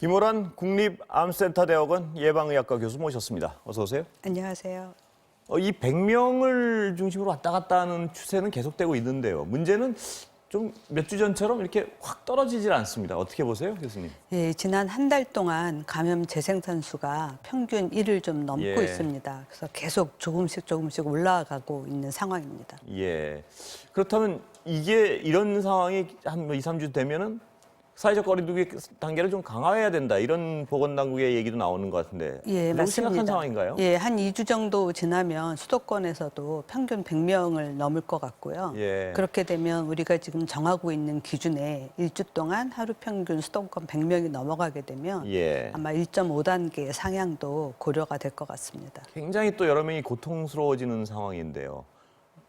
김호란 국립암센터대학원 예방의학과 교수 모셨습니다. 어서 오세요. 안녕하세요. 이 100명을 중심으로 왔다 갔다 하는 추세는 계속되고 있는데요. 문제는 좀 몇 주 전처럼 이렇게 확 떨어지질 않습니다. 어떻게 보세요, 교수님? 예, 지난 한 달 동안 감염 재생산 수가 평균 1을 좀 넘고 예. 있습니다. 그래서 계속 조금씩 올라가고 있는 상황입니다. 예. 그렇다면 이게 이런 상황이 한 2, 3주 되면은 사회적 거리두기 단계를 좀 강화해야 된다. 이런 보건당국의 얘기도 나오는 것 같은데. 예, 그렇게 생각한 맞습니다. 상황인가요? 예, 한 2주 정도 지나면 수도권에서도 평균 100명을 넘을 것 같고요. 예. 그렇게 되면 우리가 지금 정하고 있는 기준에 1주 동안 하루 평균 수도권 100명이 넘어가게 되면 예. 아마 1.5단계 상향도 고려가 될 것 같습니다. 굉장히 또 여러 명이 고통스러워지는 상황인데요.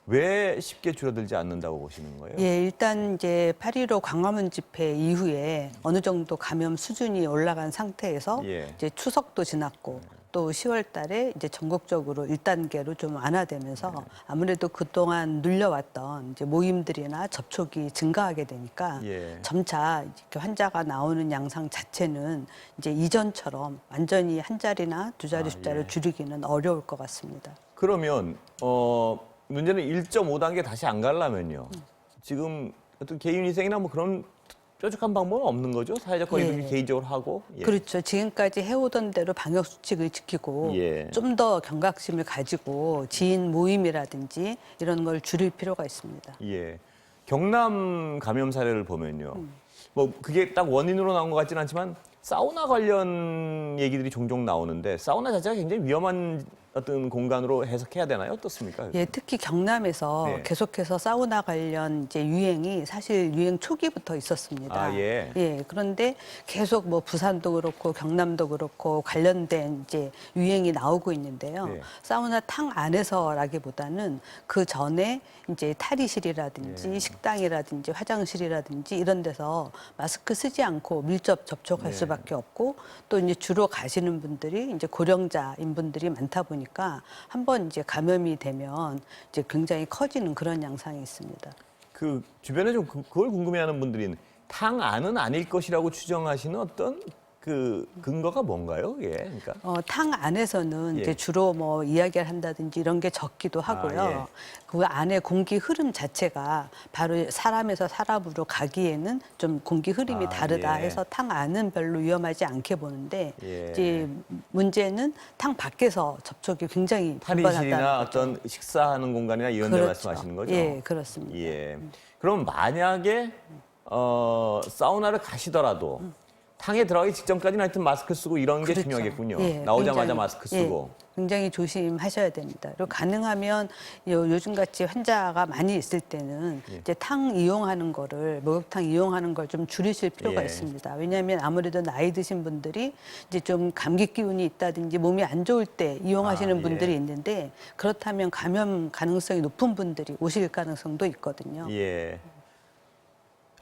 왜 쉽게 줄어들지 않는다고 보시는 거예요? 예, 일단 이제 8.15 광화문 집회 이후에 어느 정도 감염 수준이 올라간 상태에서 예. 이제 추석도 지났고 또 10월 달에 이제 전국적으로 1단계로 좀 완화되면서 아무래도 그동안 눌려왔던 이제 모임들이나 접촉이 증가하게 되니까 예. 점차 이렇게 환자가 나오는 양상 자체는 이제 이전처럼 완전히 한 자리나 두 자리 숫자를 예. 줄이기는 어려울 것 같습니다. 그러면 문제는 1.5단계 다시 안 가려면요. 지금 어떤 개인 위생이나 뭐 그런 뾰족한 방법은 없는 거죠? 사회적 거리두기 예. 개인적으로 하고. 예. 그렇죠. 지금까지 해오던 대로 방역 수칙을 지키고 예. 좀 더 경각심을 가지고 지인 모임이라든지 이런 걸 줄일 필요가 있습니다. 예. 경남 감염 사례를 보면요. 뭐 그게 딱 원인으로 나온 것 같지는 않지만 사우나 관련 얘기들이 종종 나오는데 사우나 자체가 굉장히 위험한 어떤 공간으로 해석해야 되나요? 어떻습니까? 예, 특히 경남에서 네. 계속해서 사우나 관련 이제 유행이 사실 유행 초기부터 있었습니다. 아, 예. 그런데 계속 뭐 부산도 그렇고 경남도 그렇고 관련된 이제 유행이 나오고 있는데요. 네. 사우나 탕 안에서라기보다는 그 전에 이제 탈의실이라든지 예. 식당이라든지 화장실이라든지 이런 데서 마스크 쓰지 않고 밀접 접촉할 네. 수밖에 없고 또 이제 주로 가시는 분들이 이제 고령자인 분들이 많다 보니까 한번 이제 감염이 되면 이제 굉장히 커지는 그런 양상이 있습니다. 그 주변에 좀 그걸 궁금해하는 분들이 탕 안은 아닐 것이라고 추정하시는 어떤 그 근거가 뭔가요? 예. 그러니까 탕 안에서는 예. 이제 주로 뭐 이야기를 한다든지 이런 게 적기도 하고요. 예. 그 안에 공기 흐름 자체가 바로 사람에서 사람으로 가기에는 좀 공기 흐름이 아, 다르다 예. 해서 탕 안은 별로 위험하지 않게 보는데 예. 이제 문제는 탕 밖에서 접촉이 굉장히 탈의실이나 빈번하다는 거죠. 어떤 식사하는 공간이나 이런 데 그렇죠. 말씀하시는 거죠? 예, 그렇습니다. 예. 그럼 만약에 사우나를 가시더라도 탕에 들어가기 직전까지는 하여튼 마스크 쓰고 이런 게 그렇죠. 중요하겠군요. 예, 나오자마자 굉장히, 마스크 쓰고. 굉장히 조심하셔야 됩니다. 그리고 가능하면 요즘같이 환자가 많이 있을 때는 예. 이제 탕 이용하는 거를 목욕탕 이용하는 걸 좀 줄이실 필요가 예. 있습니다. 왜냐하면 아무래도 나이 드신 분들이 이제 좀 감기 기운이 있다든지 몸이 안 좋을 때 이용하시는 아, 예. 분들이 있는데 그렇다면 감염 가능성이 높은 분들이 오실 가능성도 있거든요. 예.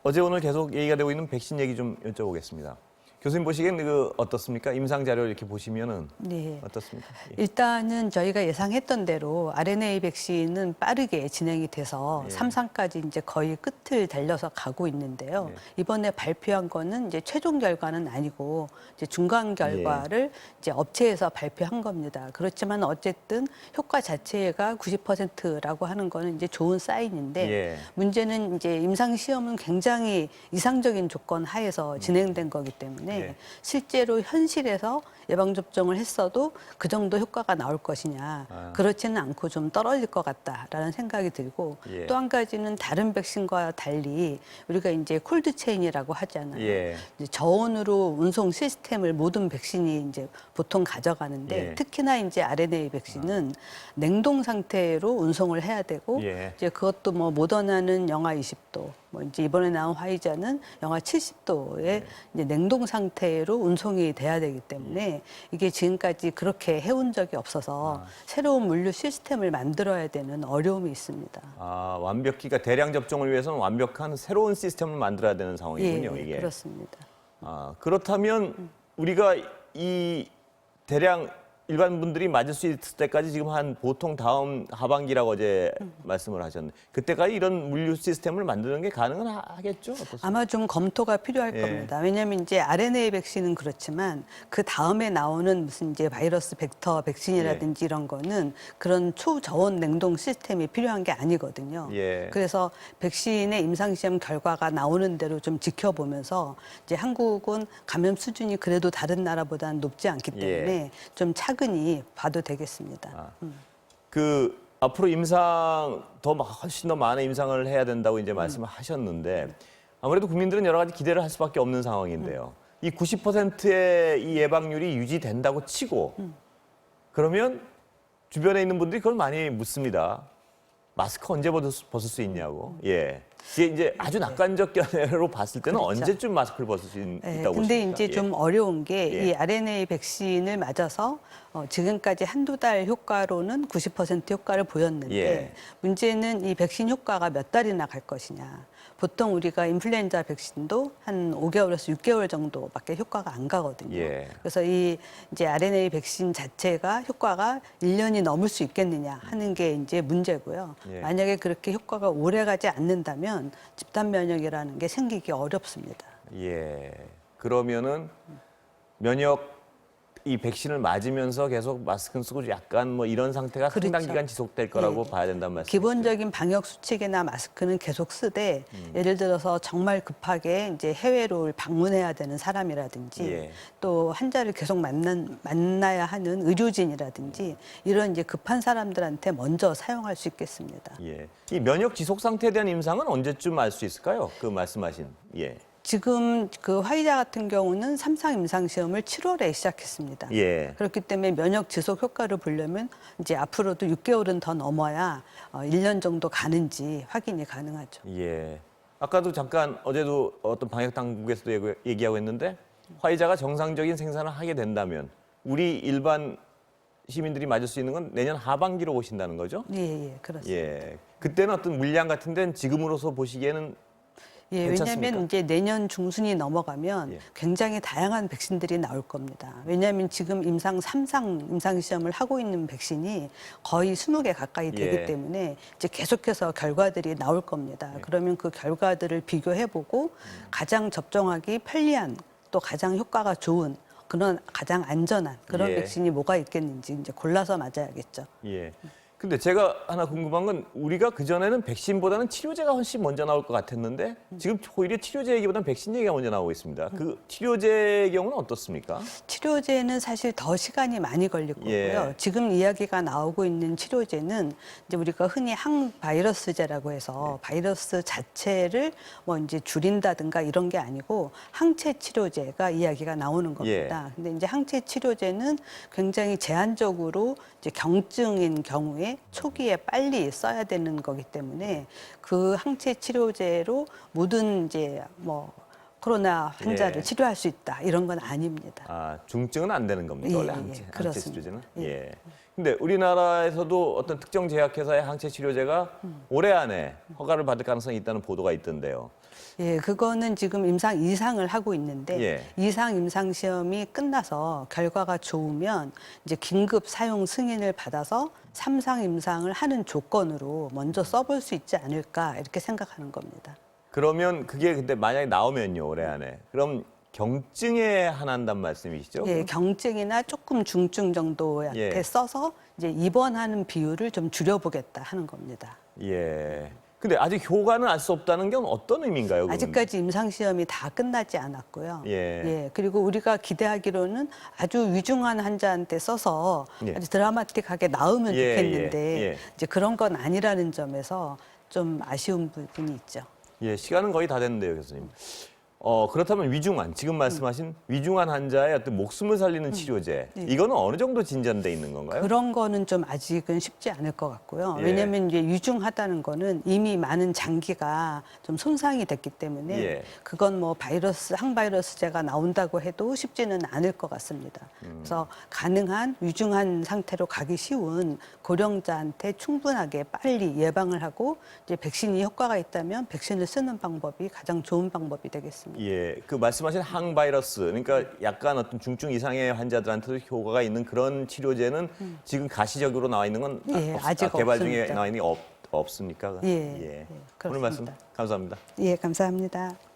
어제 오늘 계속 얘기가 되고 있는 백신 얘기 좀 여쭤보겠습니다. 교수님 보시기엔 어떻습니까? 임상 자료 이렇게 보시면은 네. 어떻습니까? 예. 일단은 저희가 예상했던 대로 RNA 백신은 빠르게 진행이 돼서 예. 3상까지 이제 거의 끝을 달려서 가고 있는데요. 예. 이번에 발표한 거는 이제 최종 결과는 아니고 이제 중간 결과를 이제 업체에서 발표한 겁니다. 그렇지만 어쨌든 효과 자체가 90%라고 하는 거는 이제 좋은 사인인데 예. 문제는 이제 임상 시험은 굉장히 이상적인 조건 하에서 진행된 거기 때문에 예. 실제로 현실에서 예방접종을 했어도 그 정도 효과가 나올 것이냐 아. 그렇지는 않고 좀 떨어질 것 같다라는 생각이 들고 예. 또 한 가지는 다른 백신과 달리 우리가 이제 콜드체인이라고 하잖아요. 예. 이제 저온으로 운송 시스템을 모든 백신이 이제 보통 가져가는데 예. 특히나 이제 RNA 백신은 냉동 상태로 운송을 해야 되고 예. 이제 그것도 뭐 모더나는 영하 20도, 뭐 이제 이번에 나온 화이자는 영하 70도의 이제 냉동 상태로 운송이 돼야 되기 때문에 이게 지금까지 그렇게 해온 적이 없어서 새로운 물류 시스템을 만들어야 되는 어려움이 있습니다. 아, 완벽히, 그러니까 대량 접종을 위해서는 완벽한 새로운 시스템을 만들어야 되는 상황이군요, 예, 이게. 그렇습니다. 아, 그렇다면 우리가 이 대량 일반 분들이 맞을 수 있을 때까지 지금 한 보통 다음 하반기라고 어제 말씀을 하셨는데 그때까지 이런 물류 시스템을 만드는 게 가능은 하겠죠? 어떻습니까? 아마 좀 검토가 필요할 예. 겁니다. 왜냐하면 이제 RNA 백신은 그렇지만 그 다음에 나오는 무슨 이제 바이러스 벡터 백신이라든지 이런 거는 그런 초저온 냉동 시스템이 필요한 게 아니거든요. 예. 그래서 백신의 임상시험 결과가 나오는 대로 좀 지켜보면서 이제 한국은 감염 수준이 그래도 다른 나라보다는 높지 않기 때문에 좀 차근히 봐도 되겠습니다. 그 앞으로 임상 훨씬 더 많은 임상을 해야 된다고 이제 말씀을 하셨는데 아무래도 국민들은 여러 가지 기대를 할 수밖에 없는 상황인데요. 이 90%의 이 예방률이 유지된다고 치고 그러면 주변에 있는 분들이 그걸 많이 묻습니다. 마스크 언제 벗을 수 있냐고. 예. 이게 이제 아주 낙관적 견해로 봤을 때는 그렇죠. 언제쯤 마스크를 벗을 수 있다고 네, 보십니까? 근데 이제 좀 어려운 게 이 예. RNA 백신을 맞아서 지금까지 한두 달 효과로는 90% 효과를 보였는데 예. 문제는 이 백신 효과가 몇 달이나 갈 것이냐. 보통 우리가 인플루엔자 백신도 한 5개월에서 6개월 정도밖에 효과가 안 가거든요. 예. 그래서 이 이제 RNA 백신 자체가 효과가 1년이 넘을 수 있겠느냐 하는 게 이제 문제고요. 예. 만약에 그렇게 효과가 오래 가지 않는다면 집단 면역이라는 게 생기기 어렵습니다. 예. 그러면은 면역 이 백신을 맞으면서 계속 마스크는 쓰고 약간 뭐 이런 상태가 상당 그렇죠. 기간 지속될 거라고 예. 봐야 된다는 말씀이죠. 기본적인 방역 수칙이나 마스크는 계속 쓰되 예를 들어서 정말 급하게 이제 해외로 방문해야 되는 사람이라든지 예. 또 환자를 계속 만나야 하는 의료진이라든지 이런 이제 급한 사람들한테 먼저 사용할 수 있겠습니다. 예. 이 면역 지속 상태에 대한 임상은 언제쯤 알 수 있을까요? 그 말씀하신. 예. 지금 그 화이자 같은 경우는 3상 임상 시험을 7월에 시작했습니다. 예. 그렇기 때문에 면역 지속 효과를 보려면 이제 앞으로도 6개월은 더 넘어야 1년 정도 가는지 확인이 가능하죠. 예. 아까도 잠깐 어제도 어떤 방역 당국에서도 얘기하고 했는데 화이자가 정상적인 생산을 하게 된다면 우리 일반 시민들이 맞을 수 있는 건 내년 하반기로 보신다는 거죠? 예, 그렇습니다. 예. 그때는 어떤 물량 같은 데는 지금으로서 보시기에는 예, 괜찮습니까? 왜냐하면 이제 내년 중순이 넘어가면 예. 굉장히 다양한 백신들이 나올 겁니다. 왜냐하면 지금 삼상 임상 시험을 하고 있는 백신이 거의 20개 가까이 되기 예. 때문에 이제 계속해서 결과들이 나올 겁니다. 그러면 그 결과들을 비교해보고 가장 접종하기 편리한 또 가장 효과가 좋은 그런 가장 안전한 그런 예. 백신이 뭐가 있겠는지 이제 골라서 맞아야겠죠. 예. 근데 제가 하나 궁금한 건 우리가 그전에는 백신보다는 치료제가 훨씬 먼저 나올 것 같았는데 지금 오히려 치료제 얘기보다는 백신 얘기가 먼저 나오고 있습니다. 그 치료제의 경우는 어떻습니까? 치료제는 사실 더 시간이 많이 걸릴 거고요. 예. 지금 이야기가 나오고 있는 치료제는 이제 우리가 흔히 항바이러스제라고 해서 바이러스 자체를 뭐 이제 줄인다든가 이런 게 아니고 항체 치료제가 이야기가 나오는 겁니다. 근데 이제 항체 치료제는 굉장히 제한적으로 이제 경증인 경우에 초기에 빨리 써야 되는 거기 때문에 그 항체 치료제로 모든 이제 뭐 코로나 환자를 예. 치료할 수 있다 이런 건 아닙니다. 아, 중증은 안 되는 겁니다. 예, 원래 예, 항체 그렇습니다. 치료제는. 예. 예. 근데 우리나라에서도 어떤 특정 제약회사의 항체 치료제가 올해 안에 허가를 받을 가능성이 있다는 보도가 있던데요. 예, 그거는 지금 임상 2상을 하고 있는데 예. 2상 임상 시험이 끝나서 결과가 좋으면 이제 긴급 사용 승인을 받아서 3상 임상을 하는 조건으로 먼저 써볼 수 있지 않을까 이렇게 생각하는 겁니다. 그러면 그게 근데 만약에 나오면요, 올해 안에. 그럼 경증에 한한단 말씀이시죠? 예, 경증이나 조금 중증 정도한테 예. 써서 이제 입원하는 비율을 좀 줄여보겠다 하는 겁니다. 예. 근데 아직 효과는 알 수 없다는 건 어떤 의미인가요? 그건? 아직까지 임상 시험이 다 끝나지 않았고요. 예. 그리고 우리가 기대하기로는 아주 위중한 환자한테 써서 예. 아주 드라마틱하게 나으면 예, 좋겠는데 예. 이제 그런 건 아니라는 점에서 좀 아쉬운 부분이 있죠. 예, 시간은 거의 다 됐는데요, 교수님. 그렇다면 위중한, 지금 말씀하신 위중한 환자의 어떤 목숨을 살리는 치료제, 이거는 어느 정도 진전돼 있는 건가요? 그런 거는 좀 아직은 쉽지 않을 것 같고요. 예. 왜냐하면 이제 위중하다는 거는 이미 많은 장기가 좀 손상이 됐기 때문에 예. 그건 뭐 항바이러스제가 나온다고 해도 쉽지는 않을 것 같습니다. 그래서 가능한 위중한 상태로 가기 쉬운 고령자한테 충분하게 빨리 예방을 하고 이제 백신이 효과가 있다면 백신을 쓰는 방법이 가장 좋은 방법이 되겠습니다. 있습니다. 예, 그 말씀하신 항바이러스, 그러니까 약간 어떤 중증 이상의 환자들한테도 효과가 있는 그런 치료제는 지금 가시적으로 나와 있는 건 예, 아직 개발 중에 없습니다. 나와 있는 게 없습니까? 예, 예, 오늘 말씀 그렇습니다. 감사합니다. 예, 감사합니다.